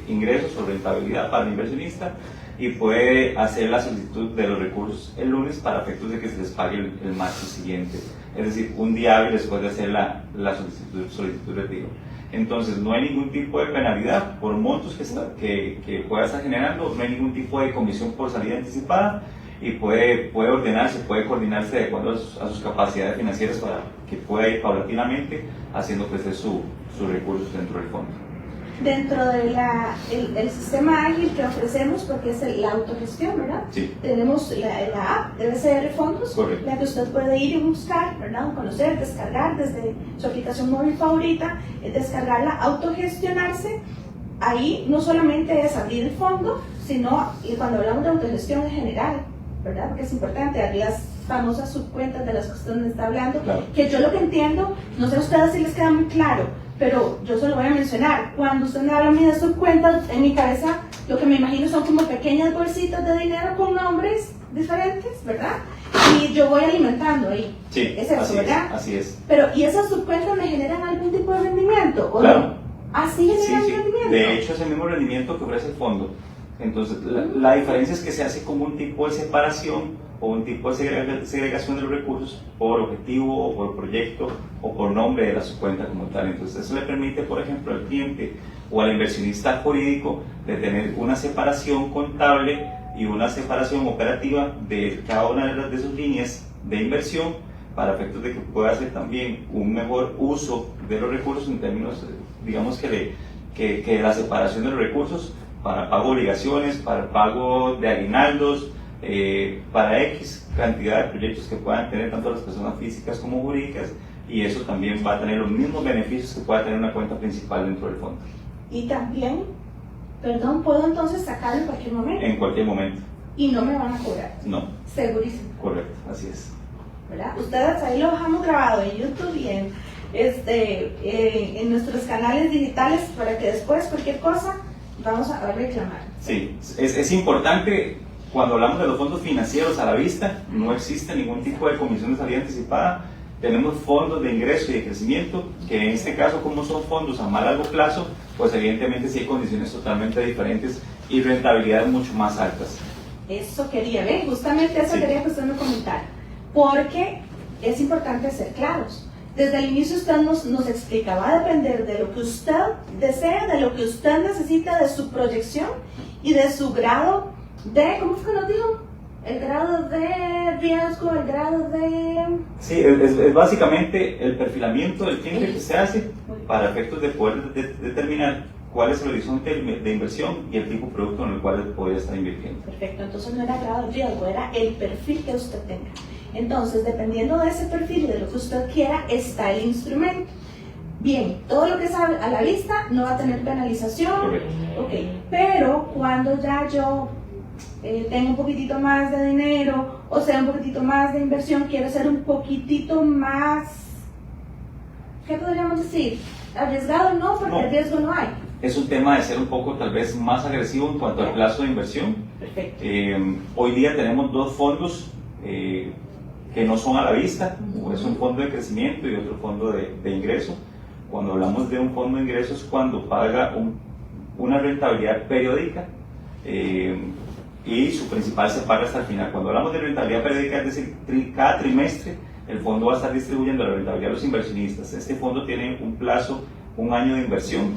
S2: ingresos o rentabilidad para el inversionista, y puede hacer la solicitud de los recursos el lunes para efectos de que se les pague el martes siguiente, es decir, un día hábil después de hacer la solicitud de retiro. Entonces no hay ningún tipo de penalidad por montos que pueda estar generando, no hay ningún tipo de comisión por salida anticipada, y puede ordenarse, puede coordinarse de acuerdo a sus capacidades financieras para que pueda ir paulatinamente haciendo crecer sus recursos dentro del fondo.
S1: Dentro del sistema ágil que ofrecemos, porque es la autogestión, ¿verdad?
S2: Sí.
S1: Tenemos la app de BCR Fondos,
S2: correcto,
S1: la que usted puede ir y buscar, ¿verdad? Conocer, descargar desde su aplicación móvil favorita, descargarla, autogestionarse. Ahí no solamente es abrir el fondo, sino, y cuando hablamos de autogestión en general, ¿verdad? Porque es importante abrir las famosas subcuentas de las que usted me está hablando,
S2: claro,
S1: que yo lo que entiendo, no sé a ustedes si les queda muy claro, pero yo se lo voy a mencionar. Cuando usted me habla a mí de subcuentas, en mi cabeza lo que me imagino son como pequeñas bolsitas de dinero con nombres diferentes, ¿verdad? Y yo voy alimentando ahí.
S2: Sí,
S1: es eso, ¿verdad?
S2: Así es.
S1: Pero, ¿y esas subcuentas me generan algún tipo de rendimiento? ¿O
S2: claro.
S1: no? ¿Así generan rendimiento?
S2: De hecho, es el mismo rendimiento que ofrece el fondo. Entonces, la diferencia es que se hace como un tipo de separación o un tipo de segregación de los recursos por objetivo o por proyecto o por nombre de la subcuenta como tal. Entonces, eso le permite, por ejemplo, al cliente o al inversionista jurídico de tener una separación contable y una separación operativa de cada una de sus líneas de inversión, para efectos de que pueda hacer también un mejor uso de los recursos en términos, digamos que la separación de los recursos para pago de obligaciones, para pago de aguinaldos, para X cantidad de proyectos que puedan tener tanto las personas físicas como jurídicas, y eso también va a tener los mismos beneficios que pueda tener una cuenta principal dentro del fondo.
S1: Y también, perdón, ¿puedo entonces sacarlo en cualquier momento?
S2: En cualquier momento.
S1: Y no me van a cobrar.
S2: No.
S1: Segurísimo.
S2: Correcto, así es.
S1: ¿Verdad? Ustedes ahí lo dejamos grabado en YouTube y en nuestros canales digitales, para que después cualquier cosa vamos a reclamar.
S2: Sí, es importante. Cuando hablamos de los fondos financieros a la vista, no existe ningún tipo de comisión de salida anticipada. Tenemos fondos de ingreso y de crecimiento, que en este caso, como son fondos a más largo plazo, pues evidentemente sí hay condiciones totalmente diferentes y rentabilidades mucho más altas.
S1: Eso quería ver, justamente eso quería que usted me comentara, porque es importante ser claros. Desde el inicio usted nos explica, va a depender de lo que usted desea, de lo que usted necesita, de su proyección y de su grado de, ¿cómo fue que nos dijo? El grado de riesgo, el grado de...
S2: Sí, es básicamente el perfilamiento del cliente que se hace para efectos de poder determinar cuál es el horizonte de inversión y el tipo de producto en el cual podría estar invirtiendo.
S1: Perfecto, entonces no era grado de riesgo, era el perfil que usted tenga. Entonces, dependiendo de ese perfil y de lo que usted quiera, está el instrumento. Bien, todo lo que es a la vista no va a tener penalización.
S2: Correcto.
S1: Ok, pero cuando ya yo tengo un poquitito más de dinero, o sea, un poquitito más de inversión, quiero ser un poquitito más, ¿qué podríamos decir? Arriesgado no, porque
S2: no.
S1: El riesgo no hay.
S2: Es un tema de ser un poco tal vez más agresivo en cuanto al plazo de inversión.
S1: Perfecto.
S2: Hoy día tenemos dos fondos que no son a la vista, es un fondo de crecimiento y otro fondo de ingreso. Cuando hablamos de un fondo de ingresos, cuando paga una rentabilidad periódica y su principal se paga hasta el final. Cuando hablamos de rentabilidad periódica, es decir, cada trimestre el fondo va a estar distribuyendo la rentabilidad a los inversionistas. Este fondo tiene un plazo, un año de inversión.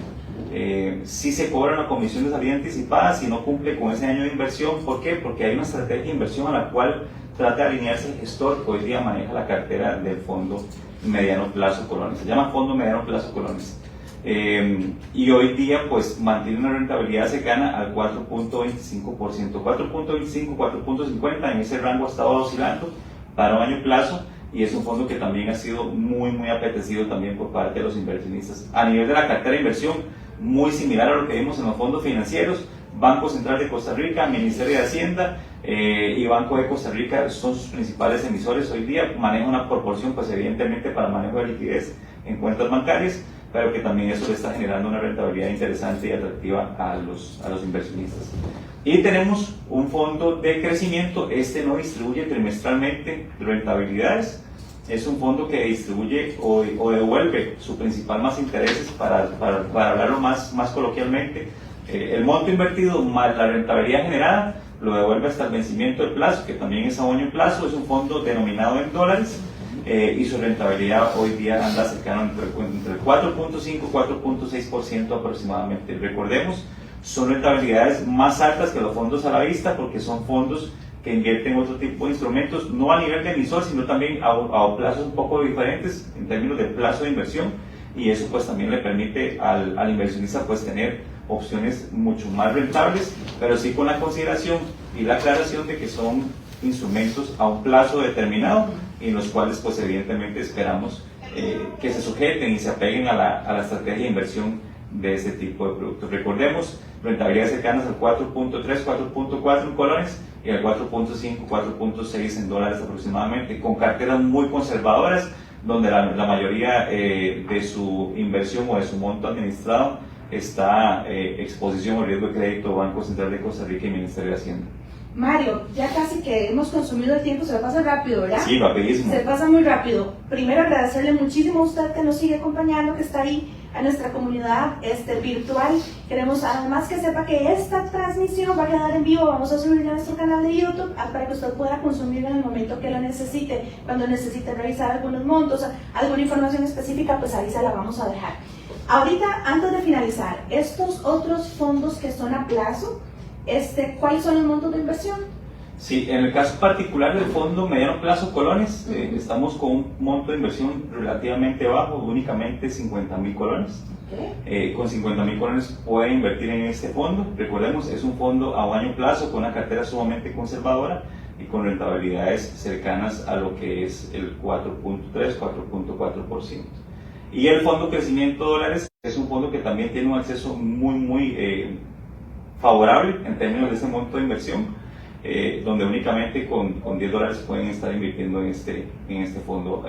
S2: Si se cobra una comisión de salida anticipada, si no cumple con ese año de inversión, ¿por qué? Porque hay una estrategia de inversión a la cual trata de alinearse el gestor que hoy día maneja la cartera del fondo mediano plazo Colones. Se llama fondo mediano plazo Colones. Y hoy día pues mantiene una rentabilidad cercana al 4.25%, 4.25, 4.50, en ese rango ha estado oscilando para un año plazo, y es un fondo que también ha sido muy apetecido también por parte de los inversionistas. A nivel de la cartera de inversión, muy similar a lo que vimos en los fondos financieros, Banco Central de Costa Rica, Ministerio de Hacienda y Banco de Costa Rica son sus principales emisores hoy día. Maneja una proporción pues evidentemente para manejo de liquidez en cuentas bancarias, pero que también eso le está generando una rentabilidad interesante y atractiva a los inversionistas. Y tenemos un fondo de crecimiento. Este no distribuye trimestralmente rentabilidades, es un fondo que distribuye o devuelve su principal más intereses, para hablarlo más coloquialmente, el monto invertido más la rentabilidad generada lo devuelve hasta el vencimiento del plazo, que también es a un año plazo. Es un fondo denominado en dólares, y su rentabilidad hoy día anda cercano entre el 4.5 y 4.6% aproximadamente. Recordemos, son rentabilidades más altas que los fondos a la vista, porque son fondos que invierten otro tipo de instrumentos, no a nivel de emisor, sino también a plazos un poco diferentes en términos de plazo de inversión, y eso pues también le permite al inversionista pues tener opciones mucho más rentables, pero sí con la consideración y la aclaración de que son instrumentos a un plazo determinado, y en los cuales pues evidentemente esperamos que se sujeten y se apeguen a la estrategia de inversión de este tipo de productos. Recordemos, rentabilidades cercanas al 4.3, 4.4 en colones y al 4.5, 4.6 en dólares aproximadamente, con carteras muy conservadoras, donde la mayoría de su inversión o de su monto administrado está exposición o riesgo de crédito, Banco Central de Costa Rica y Ministerio de Hacienda.
S1: Mario, ya casi que hemos consumido el tiempo, se pasa rápido, ¿verdad?
S2: Sí, rapidísimo.
S1: Se pasa muy rápido. Primero agradecerle muchísimo a usted que nos sigue acompañando, que está ahí, a nuestra comunidad virtual. Queremos además que sepa que esta transmisión va a quedar en vivo, vamos a subirla a nuestro canal de YouTube para que usted pueda consumirla en el momento que lo necesite. Cuando necesite revisar algunos montos, alguna información específica, pues ahí se la vamos a dejar. Ahorita, antes de finalizar, estos otros fondos que son a plazo, ¿cuáles son los montos de inversión?
S2: Sí, en el caso particular del fondo mediano plazo Colones, estamos con un monto de inversión relativamente bajo, únicamente 50,000 colones. Okay. Con 50,000 colones puede invertir en este fondo. Recordemos, es un fondo a un año plazo con una cartera sumamente conservadora y con rentabilidades cercanas a lo que es el 4.3, 4.4%. Y el fondo crecimiento dólares es un fondo que también tiene un acceso muy favorable en términos de ese monto de inversión, donde únicamente con $10 pueden estar invirtiendo en este fondo.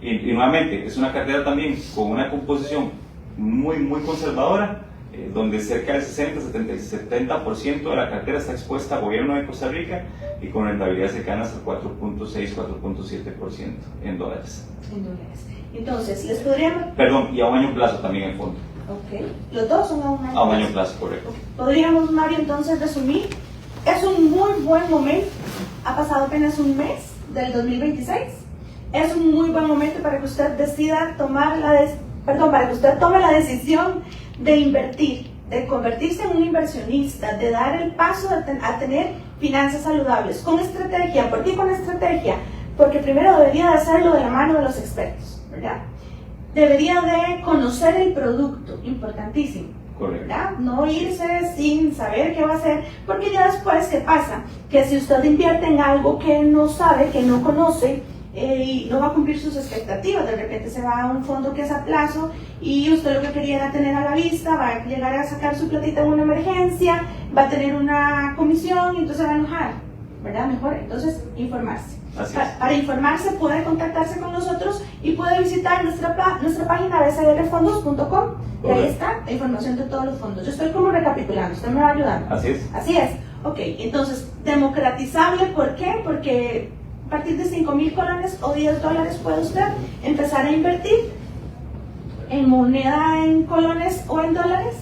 S2: Y nuevamente, es una cartera también con una composición muy conservadora, donde cerca del 60-70% de la cartera está expuesta al gobierno de Costa Rica y con rentabilidades cercanas al 4.6, 4.7% en dólares.
S1: En dólares. Entonces, les podríamos...
S2: Perdón, y a un año plazo también el fondo.
S1: Ok, los dos son a un año plazo.
S2: A un año plazo, correcto.
S1: Okay. Podríamos, Mario, entonces resumir. Es un muy buen momento, ha pasado apenas un mes del 2026. Es un muy buen momento para que usted decida para que usted tome la decisión de invertir, de convertirse en un inversionista, de dar el paso a tener finanzas saludables, con estrategia. ¿Por qué con estrategia? Porque primero debería de hacerlo de la mano de los expertos, ¿verdad? Debería de conocer el producto, importantísimo. ¿Verdad? No irse sin saber qué va a hacer, porque ya después, ¿qué pasa? Que si usted invierte en algo que no sabe, que no conoce, y no va a cumplir sus expectativas, de repente se va a un fondo que es a plazo y usted lo que quería era tener a la vista, va a llegar a sacar su platita en una emergencia, va a tener una comisión y entonces va a enojar, ¿verdad? Mejor entonces informarse. Para informarse puede contactarse con nosotros y puede visitar nuestra página bcrfondos.com, y ahí está la información de todos los fondos. Yo estoy como recapitulando, usted me va ayudando.
S2: Así es.
S1: Así es. Ok, entonces, democratizable, ¿por qué? Porque a partir de 5,000 colones o $10 puede usted empezar a invertir en moneda, en colones o en dólares,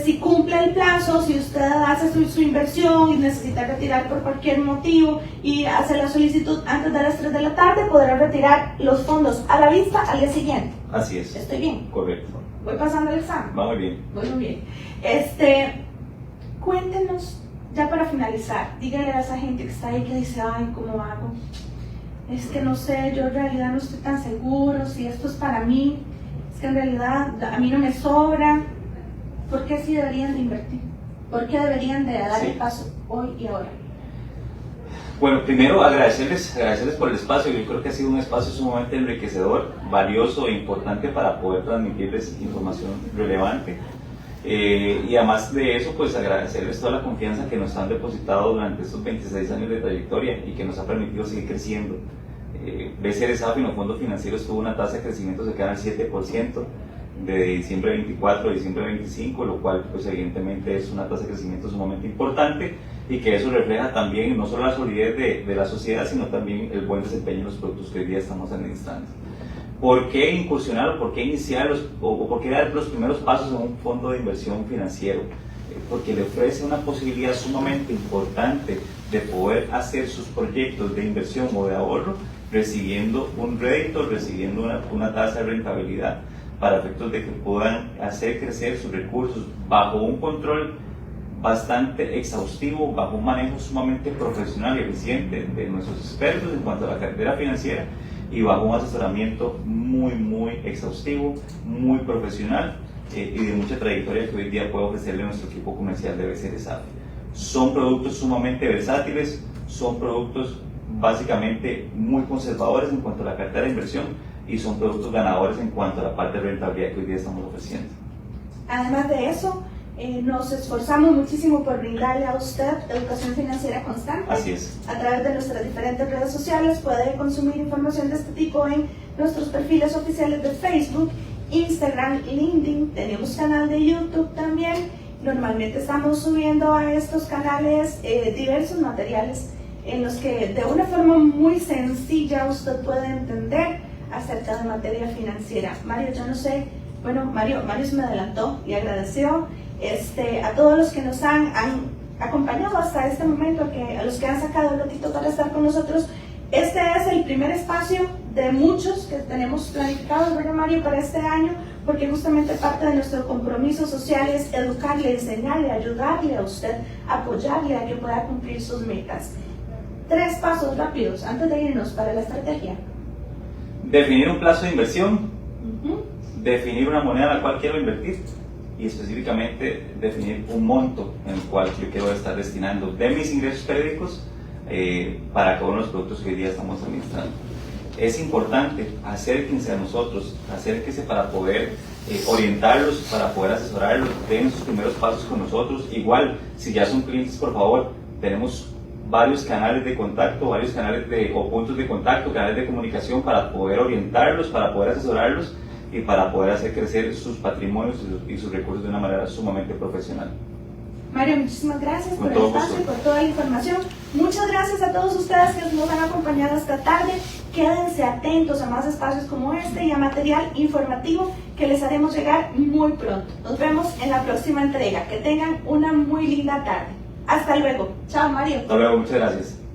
S1: si cumple el plazo, si usted hace su inversión y necesita retirar por cualquier motivo y hace la solicitud antes de las 3 de la tarde, podrá retirar los fondos a la vista al día siguiente.
S2: Así es.
S1: ¿Estoy bien?
S2: Correcto.
S1: ¿Voy pasando el examen?
S2: Va muy bien.
S1: Muy bien. Cuéntenos, ya para finalizar, díganle a esa gente que está ahí que dice, ay, ¿cómo hago? Es que no sé, yo en realidad no estoy tan seguro si esto es para mí, es que en realidad a mí no me sobra. ¿Por qué sí deberían de invertir? ¿Por qué deberían de dar el paso hoy y ahora?
S2: Bueno, primero agradecerles por el espacio. Yo creo que ha sido un espacio sumamente enriquecedor, valioso e importante para poder transmitirles información relevante. Y además de eso, pues agradecerles toda la confianza que nos han depositado durante estos 26 años de trayectoria y que nos ha permitido seguir creciendo. BCR Safin, los fondos financieros, tuvo una tasa de crecimiento cercana al 7% de diciembre 24 a diciembre 25, lo cual pues evidentemente es una tasa de crecimiento sumamente importante y que eso refleja también no solo la solidez de la sociedad, sino también el buen desempeño de los productos que hoy día estamos administrando. ¿Por qué incursionar o por qué iniciar o por qué dar los primeros pasos en un fondo de inversión financiero? Porque le ofrece una posibilidad sumamente importante de poder hacer sus proyectos de inversión o de ahorro recibiendo un rédito, recibiendo una tasa de rentabilidad para efectos de que puedan hacer crecer sus recursos bajo un control bastante exhaustivo, bajo un manejo sumamente profesional y eficiente de nuestros expertos en cuanto a la cartera financiera y bajo un asesoramiento muy exhaustivo, muy profesional y de mucha trayectoria que hoy día puede ofrecerle nuestro equipo comercial de BCR Safin. Son productos sumamente versátiles, son productos básicamente muy conservadores en cuanto a la cartera de inversión y son productos ganadores en cuanto a la parte de rentabilidad que hoy día estamos ofreciendo.
S1: Además de eso, nos esforzamos muchísimo por brindarle a usted educación financiera constante.
S2: Así es.
S1: A través de nuestras diferentes redes sociales puede consumir información de este tipo en nuestros perfiles oficiales de Facebook, Instagram, LinkedIn. Tenemos canal de YouTube también. Normalmente estamos subiendo a estos canales diversos materiales en los que de una forma muy sencilla usted puede entender acerca de materia financiera. Mario, yo no sé, bueno, Mario se me adelantó y agradeció a todos los que nos han acompañado hasta este momento, a los que han sacado el ratito para estar con nosotros. Este es el primer espacio de muchos que tenemos planificados, ¿verdad, Mario?, para este año, porque justamente parte de nuestro compromiso social es educarle, enseñarle, ayudarle a usted, apoyarle a que pueda cumplir sus metas. 3 pasos rápidos antes de irnos para la estrategia.
S2: Definir un plazo de inversión, definir una moneda en la cual quiero invertir y específicamente definir un monto en el cual yo quiero estar destinando de mis ingresos periódicos para cada uno de los productos que hoy día estamos administrando. Es importante acérquense a nosotros, acérquense para poder orientarlos, para poder asesorarlos, den sus primeros pasos con nosotros. Igual, si ya son clientes, por favor, tenemos varios canales de contacto, o puntos de contacto, canales de comunicación para poder orientarlos, para poder asesorarlos y para poder hacer crecer sus patrimonios y sus recursos de una manera sumamente profesional.
S1: Mario, muchísimas gracias por el espacio y por toda la información. Muchas gracias a todos ustedes que nos han acompañado esta tarde. Quédense atentos a más espacios como este y a material informativo que les haremos llegar muy pronto. Nos vemos en la próxima entrega. Que tengan una muy linda tarde. Hasta luego. Chao, Mario.
S2: Hasta luego, muchas gracias.